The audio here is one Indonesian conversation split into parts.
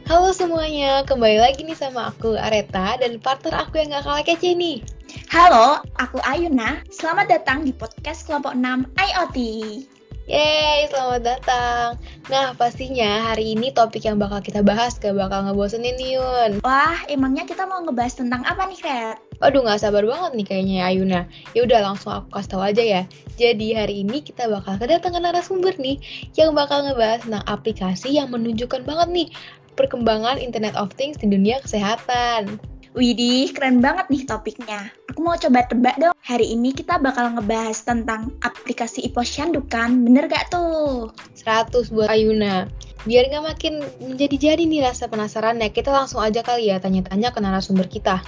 Halo semuanya, kembali lagi nih sama aku Areta dan partner aku yang gak kalah kece nih. Halo, aku Ayuna. Selamat datang di podcast kelompok 6 IoT. Yeay, selamat datang. Nah, pastinya hari ini topik yang bakal kita bahas gak bakal ngebosenin nih Yun. Wah, emangnya kita mau ngebahas tentang apa nih, Kat? Waduh, gak sabar banget nih kayaknya ya Ayuna. Yaudah langsung aku kasih tau aja ya. Jadi hari ini kita bakal kedatangan narasumber nih yang bakal ngebahas tentang aplikasi yang menunjukkan banget nih perkembangan Internet of Things di dunia kesehatan. Widih, keren banget nih topiknya. Aku mau coba tebak dong. Hari ini kita bakal ngebahas tentang aplikasi e-posyandu kan? Bener gak tuh? 100 buat Ayuna. Biar gak makin menjadi-jadi nih rasa penasarannya, kita langsung aja kali ya tanya-tanya ke narasumber kita.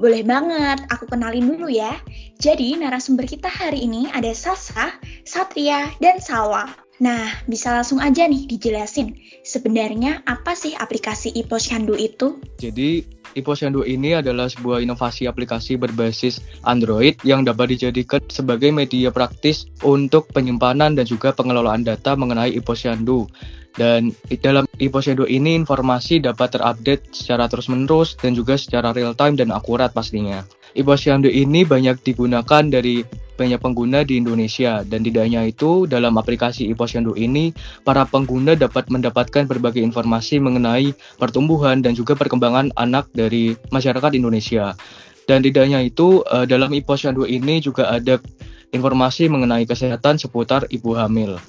Boleh banget, aku kenalin dulu ya. Jadi narasumber kita hari ini ada Sasa, Satria, dan Salwa. Nah, bisa langsung aja nih dijelasin. Sebenarnya apa sih aplikasi e-posyandu itu? Jadi, e-posyandu ini adalah sebuah inovasi aplikasi berbasis Android yang dapat dijadikan sebagai media praktis untuk penyimpanan dan juga pengelolaan data mengenai e-posyandu. Dan dalam e-posyandu ini informasi dapat terupdate secara terus-menerus dan juga secara real-time dan akurat pastinya. E-posyandu ini banyak digunakan dari banyak pengguna di Indonesia, dan tidak hanya itu, dalam aplikasi e-posyandu ini, para pengguna dapat mendapatkan berbagai informasi mengenai pertumbuhan dan juga perkembangan anak dari masyarakat Indonesia. Dan tidak hanya itu, dalam e-posyandu ini juga ada informasi mengenai kesehatan seputar ibu hamil.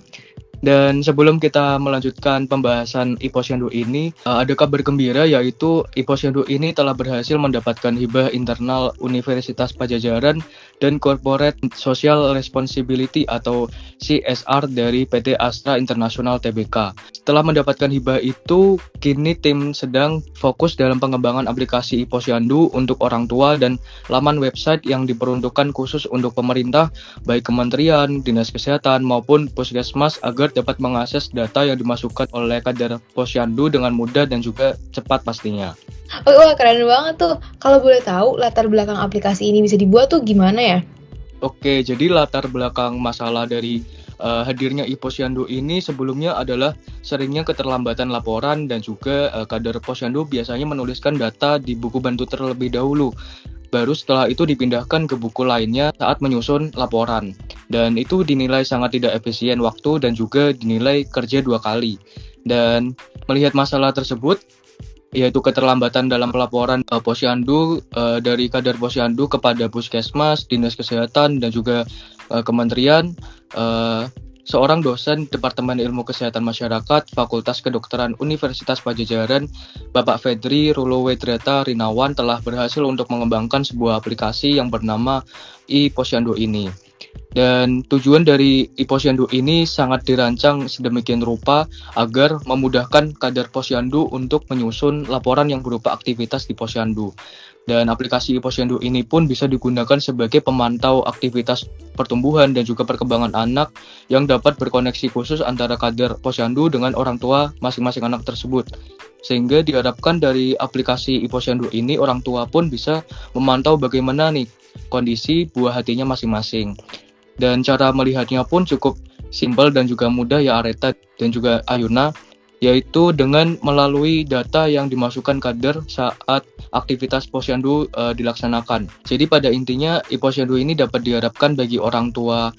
Dan sebelum kita melanjutkan pembahasan e-posyandu ini, ada kabar gembira yaitu e-posyandu ini telah berhasil mendapatkan hibah internal Universitas Padjadjaran dan Corporate Social Responsibility atau CSR dari PT Astra International Tbk. Setelah mendapatkan hibah itu, kini tim sedang fokus dalam pengembangan aplikasi e-posyandu untuk orang tua dan laman website yang diperuntukkan khusus untuk pemerintah, baik kementerian, dinas kesehatan maupun puskesmas agar dapat mengakses data yang dimasukkan oleh kader posyandu dengan mudah dan juga cepat pastinya. Wah, keren banget tuh. Kalau boleh tahu latar belakang aplikasi ini bisa dibuat tuh gimana ya? Oke, jadi latar belakang masalah dari hadirnya e-posyandu ini sebelumnya adalah seringnya keterlambatan laporan dan juga kader posyandu biasanya menuliskan data di buku bantu terlebih dahulu. Baru setelah itu dipindahkan ke buku lainnya saat menyusun laporan. Dan itu dinilai sangat tidak efisien waktu dan juga dinilai kerja 2 kali. Dan melihat masalah tersebut, yaitu keterlambatan dalam pelaporan posyandu dari kader posyandu kepada puskesmas, dinas kesehatan, dan juga kementerian, seorang dosen Departemen Ilmu Kesehatan Masyarakat Fakultas Kedokteran Universitas Padjadjaran, Bapak Fedri Rulowedrata Rinawan telah berhasil untuk mengembangkan sebuah aplikasi yang bernama e-posyandu ini. Dan tujuan dari e-posyandu ini sangat dirancang sedemikian rupa agar memudahkan kader posyandu untuk menyusun laporan yang berupa aktivitas di posyandu. Dan aplikasi e-posyandu ini pun bisa digunakan sebagai pemantau aktivitas pertumbuhan dan juga perkembangan anak yang dapat berkoneksi khusus antara kader posyandu dengan orang tua masing-masing anak tersebut. Sehingga diharapkan dari aplikasi e-posyandu ini orang tua pun bisa memantau bagaimana nih kondisi buah hatinya masing-masing. Dan cara melihatnya pun cukup simpel dan juga mudah ya Areta dan juga Ayuna, yaitu dengan melalui data yang dimasukkan kader saat aktivitas posyandu dilaksanakan. Jadi pada intinya e-posyandu ini dapat diharapkan bagi orang tua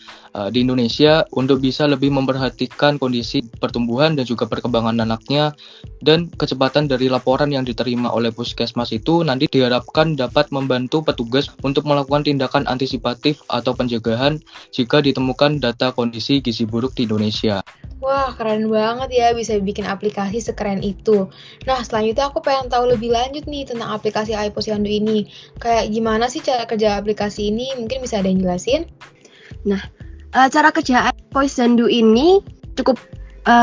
di Indonesia untuk bisa lebih memperhatikan kondisi pertumbuhan dan juga perkembangan anaknya, dan kecepatan dari laporan yang diterima oleh puskesmas itu nanti diharapkan dapat membantu petugas untuk melakukan tindakan antisipatif atau pencegahan jika ditemukan data kondisi gizi buruk di Indonesia. Wah, keren banget ya bisa bikin aplikasi sekeren itu. Nah, selanjutnya aku pengen tahu lebih lanjut nih tentang aplikasi e-posyandu ini. Kayak gimana sih cara kerja aplikasi ini? Mungkin bisa ada yang jelasin? Nah, cara kerja iPosyandu ini cukup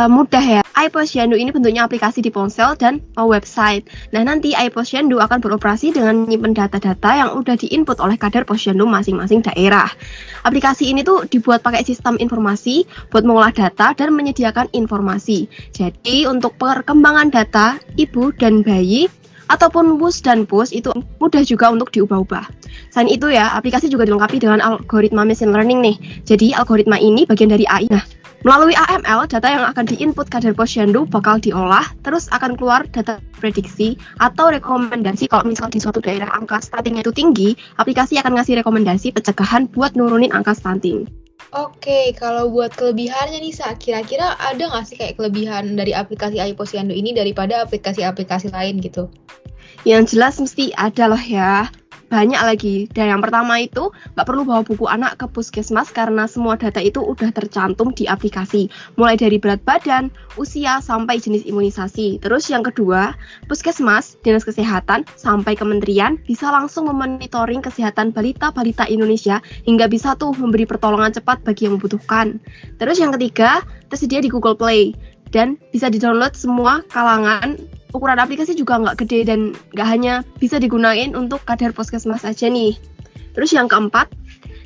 mudah ya. iPosyandu ini bentuknya aplikasi di ponsel dan website. Nah, nanti iPosyandu akan beroperasi dengan menyimpan data-data yang udah diinput oleh kader posyandu masing-masing daerah. Aplikasi ini tuh dibuat pakai sistem informasi buat mengolah data dan menyediakan informasi. Jadi, untuk perkembangan data ibu dan bayi ataupun push dan push itu mudah juga untuk diubah-ubah. Selain itu ya, aplikasi juga dilengkapi dengan algoritma machine learning nih. Jadi algoritma ini bagian dari AI. Nah, melalui AML, data yang akan diinput kadar posyandu bakal diolah, terus akan keluar data prediksi atau rekomendasi. Kalau misal di suatu daerah angka stuntingnya itu tinggi, aplikasi akan ngasih rekomendasi pencegahan buat nurunin angka stunting. Oke, kalau buat kelebihannya nih, Sa, kira-kira ada nggak sih kayak kelebihan dari aplikasi iPosyandu ini daripada aplikasi-aplikasi lain gitu? Yang jelas mesti ada loh ya. Banyak lagi. Dan yang pertama itu nggak perlu bawa buku anak ke puskesmas karena semua data itu udah tercantum di aplikasi. Mulai dari berat badan, usia, sampai jenis imunisasi. Terus yang kedua, puskesmas, dinas kesehatan, sampai kementerian bisa langsung memonitoring kesehatan balita-balita Indonesia hingga bisa tuh memberi pertolongan cepat bagi yang membutuhkan. Terus yang ketiga, tersedia di Google Play dan bisa di-download semua kalangan. Ukuran aplikasi juga nggak gede dan nggak hanya bisa digunain untuk kadar puskesmas aja nih. Terus yang keempat,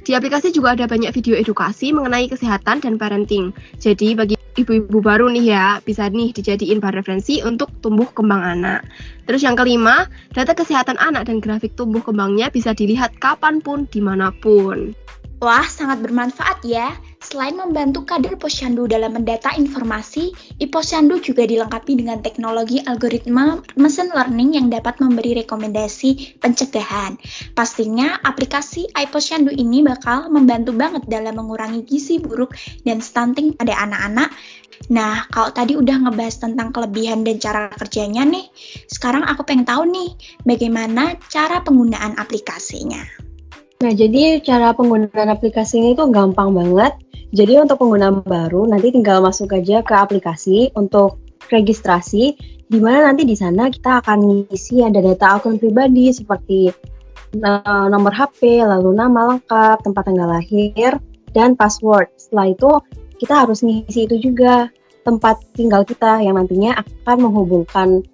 di aplikasi juga ada banyak video edukasi mengenai kesehatan dan parenting. Jadi bagi ibu-ibu baru nih ya, bisa nih dijadiin bahan referensi untuk tumbuh kembang anak. Terus yang kelima, data kesehatan anak dan grafik tumbuh kembangnya bisa dilihat kapanpun, dimanapun. Wah, sangat bermanfaat ya. Selain membantu kader posyandu dalam mendata informasi, iPosyandu juga dilengkapi dengan teknologi algoritma machine learning yang dapat memberi rekomendasi pencegahan. Pastinya aplikasi iPosyandu ini bakal membantu banget dalam mengurangi gizi buruk dan stunting pada anak-anak. Nah, kalau tadi udah ngebahas tentang kelebihan dan cara kerjanya nih, sekarang aku pengen tahu nih, bagaimana cara penggunaan aplikasinya. Nah, jadi cara penggunaan aplikasi ini tuh gampang banget. Jadi untuk pengguna baru nanti tinggal masuk aja ke aplikasi untuk registrasi, di mana nanti di sana kita akan ngisi ada data akun pribadi seperti nomor HP, lalu nama lengkap, tempat tanggal lahir, dan password. Setelah itu kita harus ngisi itu juga tempat tinggal kita yang nantinya akan menghubungkan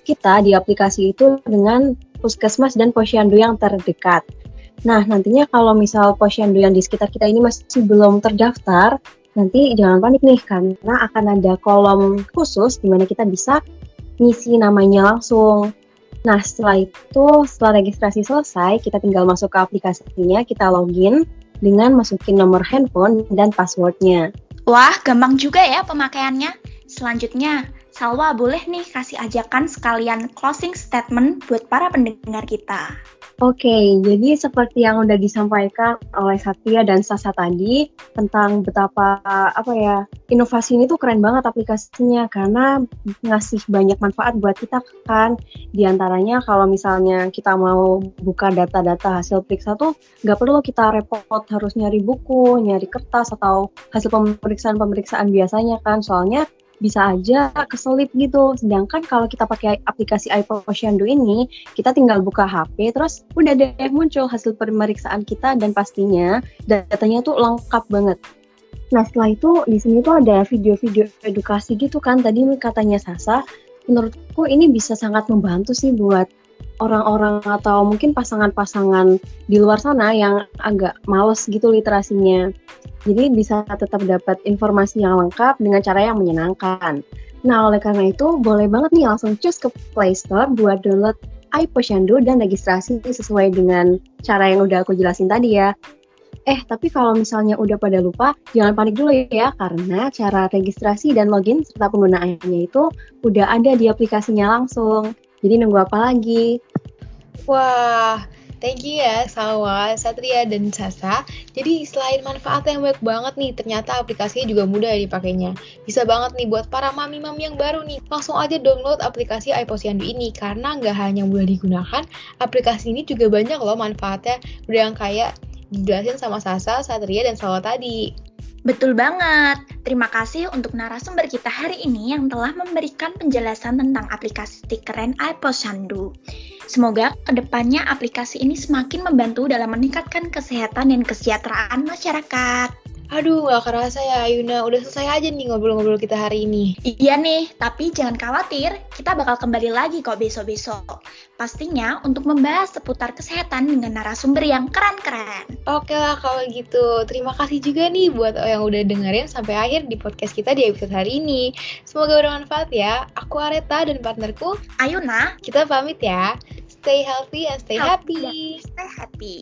kita di aplikasi itu dengan puskesmas dan posyandu yang terdekat. Nah, nantinya kalau misal posyandu yang di sekitar kita ini masih belum terdaftar, nanti jangan panik nih, karena akan ada kolom khusus di mana kita bisa ngisi namanya langsung. Nah, setelah registrasi selesai, kita tinggal masuk ke aplikasinya, kita login dengan masukin nomor handphone dan passwordnya. Wah, gampang juga ya pemakaiannya. Selanjutnya, Salwa boleh nih kasih ajakan sekalian closing statement buat para pendengar kita. Oke, jadi seperti yang udah disampaikan oleh Satria dan Sasa tadi tentang betapa inovasi ini tuh keren banget aplikasinya karena ngasih banyak manfaat buat kita kan. Di antaranya kalau misalnya kita mau buka data-data hasil periksa tuh nggak perlu kita repot harus nyari buku, nyari kertas atau hasil pemeriksaan biasanya kan, soalnya bisa aja keselip gitu. Sedangkan kalau kita pakai aplikasi iPosyandu ini, kita tinggal buka HP, terus udah deh muncul hasil pemeriksaan kita dan pastinya datanya tuh lengkap banget. Nah, setelah itu di sini tuh ada video-video edukasi gitu kan. Tadi katanya Sasa, menurutku ini bisa sangat membantu sih buat orang-orang atau mungkin pasangan-pasangan di luar sana yang agak males gitu literasinya. Jadi bisa tetap dapat informasi yang lengkap dengan cara yang menyenangkan. Nah, oleh karena itu boleh banget nih langsung cus ke Play Store buat download iPosyandu dan registrasi sesuai dengan cara yang udah aku jelasin tadi ya. Tapi kalau misalnya udah pada lupa, jangan panik dulu ya, karena cara registrasi dan login serta penggunaannya itu udah ada di aplikasinya langsung. Jadi nunggu apa lagi? Wah, thank you ya Salwa, Satria, dan Sasa. Jadi selain manfaat yang baik banget nih, ternyata aplikasinya juga mudah dipakainya. Bisa banget nih buat para mami-mami yang baru nih. Langsung aja download aplikasi iPosyandu ini, karena nggak hanya mudah digunakan, aplikasi ini juga banyak loh manfaatnya. Udah yang kayak dijelasin sama Sasa, Satria, dan Salwa tadi. Betul banget. Terima kasih untuk narasumber kita hari ini yang telah memberikan penjelasan tentang aplikasi keren iPosyandu. Semoga kedepannya aplikasi ini semakin membantu dalam meningkatkan kesehatan dan kesejahteraan masyarakat. Aduh, gak kerasa ya Ayuna, udah selesai aja nih ngobrol-ngobrol kita hari ini. Iya nih, tapi jangan khawatir, kita bakal kembali lagi kok besok-besok. Pastinya untuk membahas seputar kesehatan dengan narasumber yang keren-keren. Oke lah kalau gitu, terima kasih juga nih buat yang udah dengerin sampai akhir di podcast kita di episode hari ini. Semoga bermanfaat ya. Aku Areta dan partnerku Ayuna, kita pamit ya. Stay healthy and stay happy. Stay happy.